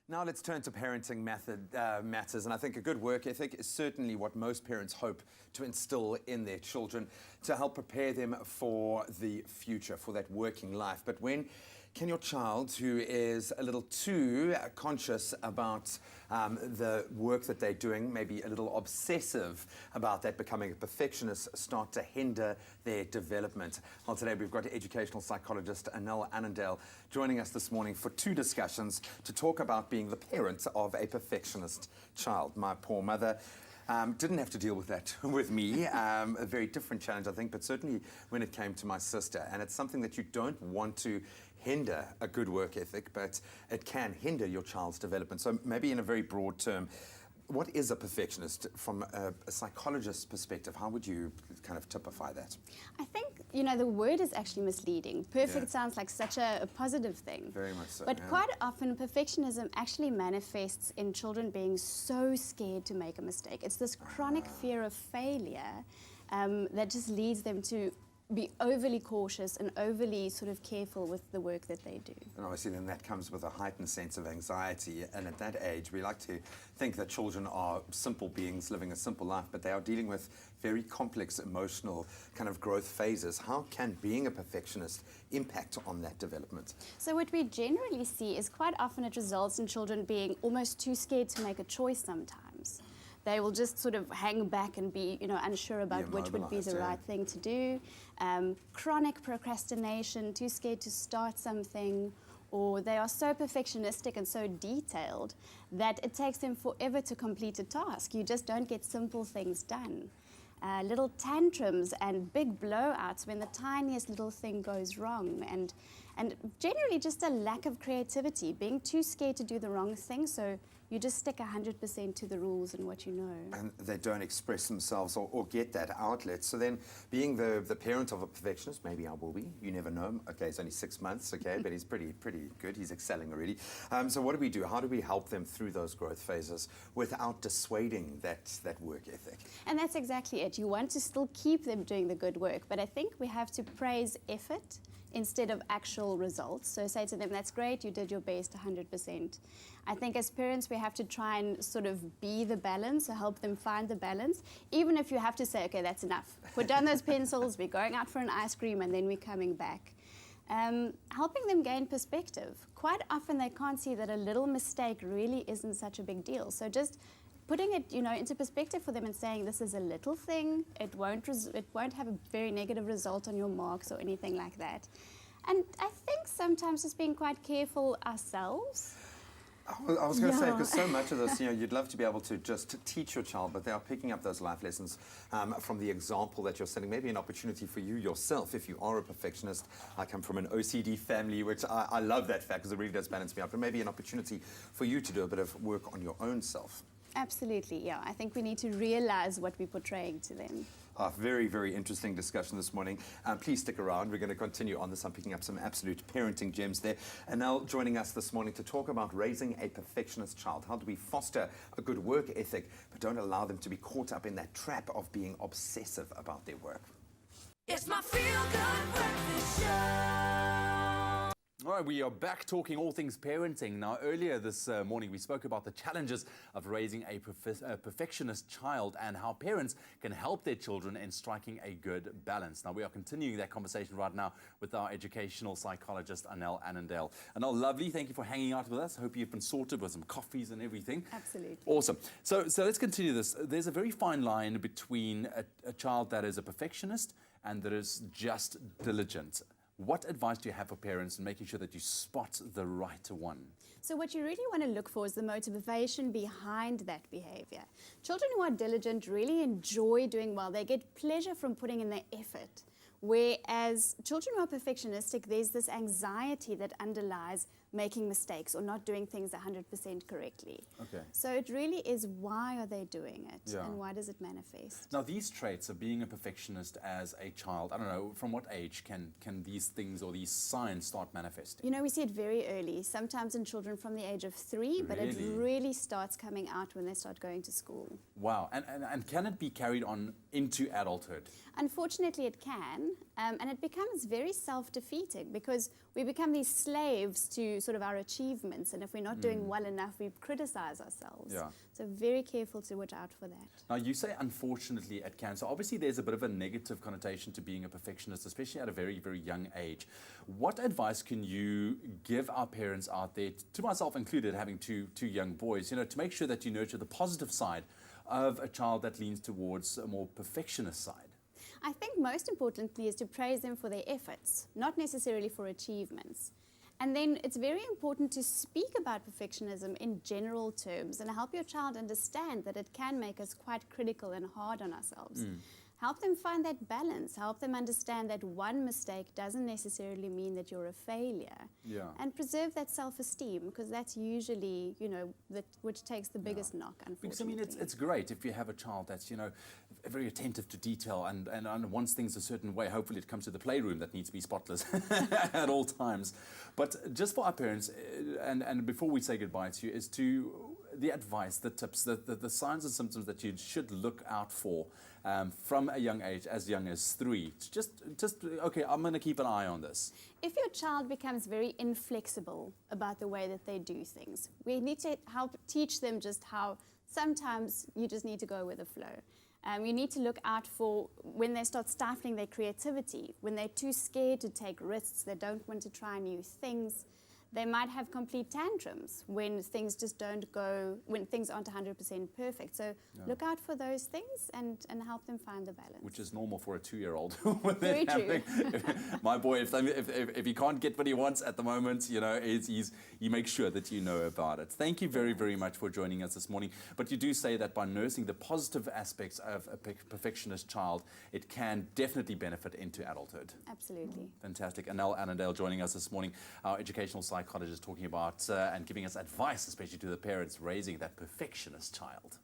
Now let's turn to parenting matters, and I think a good work ethic is certainly what most parents hope to instill in their children to help prepare them for the future, for that working life. But when can your child, who is a little too conscious about the work that they're doing, maybe a little obsessive about that, becoming a perfectionist, start to hinder their development? Well, today we've got educational psychologist Anel Annandale joining us this morning for two discussions to talk about being the parent of a perfectionist child. My poor mother didn't have to deal with that with me. A very different challenge, I think, but certainly when it came to my sister. And it's something that you don't want to hinder a good work ethic, but it can hinder your child's development. So maybe in a very broad term, what is a perfectionist from a psychologist's perspective? How would you kind of typify that? I think, the word is actually misleading. Perfect sounds like such a positive thing. Very much so. But quite often, perfectionism actually manifests in children being so scared to make a mistake. It's this chronic fear of failure that just leads them to be overly cautious and overly sort of careful with the work that they do. And obviously then that comes with a heightened sense of anxiety, and at that age we like to think that children are simple beings living a simple life, but they are dealing with very complex emotional kind of growth phases. How can being a perfectionist impact on that development? So what we generally see is quite often it results in children being almost too scared to make a choice sometimes. They will just sort of hang back and be, unsure about which would be the right thing to do. Chronic procrastination, too scared to start something, or they are so perfectionistic and so detailed that it takes them forever to complete a task. You just don't get simple things done. Little tantrums and big blowouts when the tiniest little thing goes wrong, and generally just a lack of creativity, being too scared to do the wrong thing, so you just stick 100% to the rules and what you know. And they don't express themselves or get that outlet. So then being the parent of a perfectionist, maybe I will be, you never know. Okay, it's only 6 months, okay, but he's pretty good. He's excelling already. So what do we do? How do we help them through those growth phases without dissuading that work ethic? And that's exactly it. You want to still keep them doing the good work, but I think we have to praise effort instead of actual results. So say to them, that's great, you did your best 100%. I think as parents, we have to try and sort of be the balance, or help them find the balance, even if you have to say, okay, that's enough. Put down those pencils, we're going out for an ice cream, and then we're coming back. Helping them gain perspective. Quite often they can't see that a little mistake really isn't such a big deal. So just putting it, into perspective for them and saying this is a little thing, it won't have a very negative result on your marks or anything like that. And I think sometimes just being quite careful ourselves. I was going to say, because so much of this, you'd love to be able to just teach your child, but they are picking up those life lessons from the example that you're setting. Maybe an opportunity for you yourself, if you are a perfectionist. I come from an OCD family, which I love that fact because it really does balance me out, but maybe an opportunity for you to do a bit of work on your own self. Absolutely, yeah. I think we need to realize what we're portraying to them. Very, very interesting discussion this morning. Please stick around. We're going to continue on this. I'm picking up some absolute parenting gems there. And now joining us this morning to talk about raising a perfectionist child. How do we foster a good work ethic, but don't allow them to be caught up in that trap of being obsessive about their work? It's my feel-good breakfast show. All right, we are back talking all things parenting. Now, earlier this morning, we spoke about the challenges of raising a perfectionist child and how parents can help their children in striking a good balance. Now, we are continuing that conversation right now with our educational psychologist, Anel Annandale. Anel, lovely. Thank you for hanging out with us. Hope you've been sorted with some coffees and everything. Absolutely. Awesome. So let's continue this. There's a very fine line between a child that is a perfectionist and that is just diligent. What advice do you have for parents in making sure that you spot the right one? So what you really want to look for is the motivation behind that behavior. Children who are diligent really enjoy doing well. They get pleasure from putting in the effort. Whereas children who are perfectionistic, there's this anxiety that underlies making mistakes or not doing things 100% correctly. Okay. So it really is, why are they doing it and why does it manifest? Now, these traits of being a perfectionist as a child, I don't know, from what age can these things or these signs start manifesting? We see it very early, sometimes in children from the age of 3, but it really starts coming out when they start going to school. Wow. And can it be carried on into adulthood? Unfortunately, it can, and it becomes very self-defeating because we become these slaves to sort of our achievements, and if we're not doing well enough, we criticize ourselves. Yeah. So very careful to watch out for that. Now, you say unfortunately it can. So obviously there's a bit of a negative connotation to being a perfectionist, especially at a very, very young age. What advice can you give our parents out there, to myself included, having two young boys, you know, to make sure that you nurture the positive side of a child that leans towards a more perfectionist side? I think most importantly is to praise them for their efforts, not necessarily for achievements. And then it's very important to speak about perfectionism in general terms and help your child understand that it can make us quite critical and hard on ourselves. Help them find that balance. Help them understand that one mistake doesn't necessarily mean that you're a failure. Yeah. And preserve that self-esteem, because that's usually, you know, which takes the biggest knock, unfortunately. Because, I mean, it's great if you have a child that's, you know, very attentive to detail and wants things a certain way. Hopefully it comes to the playroom that needs to be spotless at all times. But just for our parents, and before we say goodbye to you, is to the advice, the tips, the signs and symptoms that you should look out for from a young age, as young as 3. Just okay, I'm going to keep an eye on this. If your child becomes very inflexible about the way that they do things, we need to help teach them just how sometimes you just need to go with the flow. You need to look out for when they start stifling their creativity, when they're too scared to take risks, they don't want to try new things. They might have complete tantrums when things just don't go, when things aren't 100% perfect. So look out for those things and help them find the balance. Which is normal for a 2-year-old. Very true. My boy, if he can't get what he wants at the moment, you know, he makes sure that you know about it. Thank you very, very much for joining us this morning. But you do say that by nursing the positive aspects of a perfectionist child, it can definitely benefit into adulthood. Absolutely. Fantastic. Anel Annandale joining us this morning, our educational psychologist, talking about and giving us advice, especially to the parents raising that perfectionist child.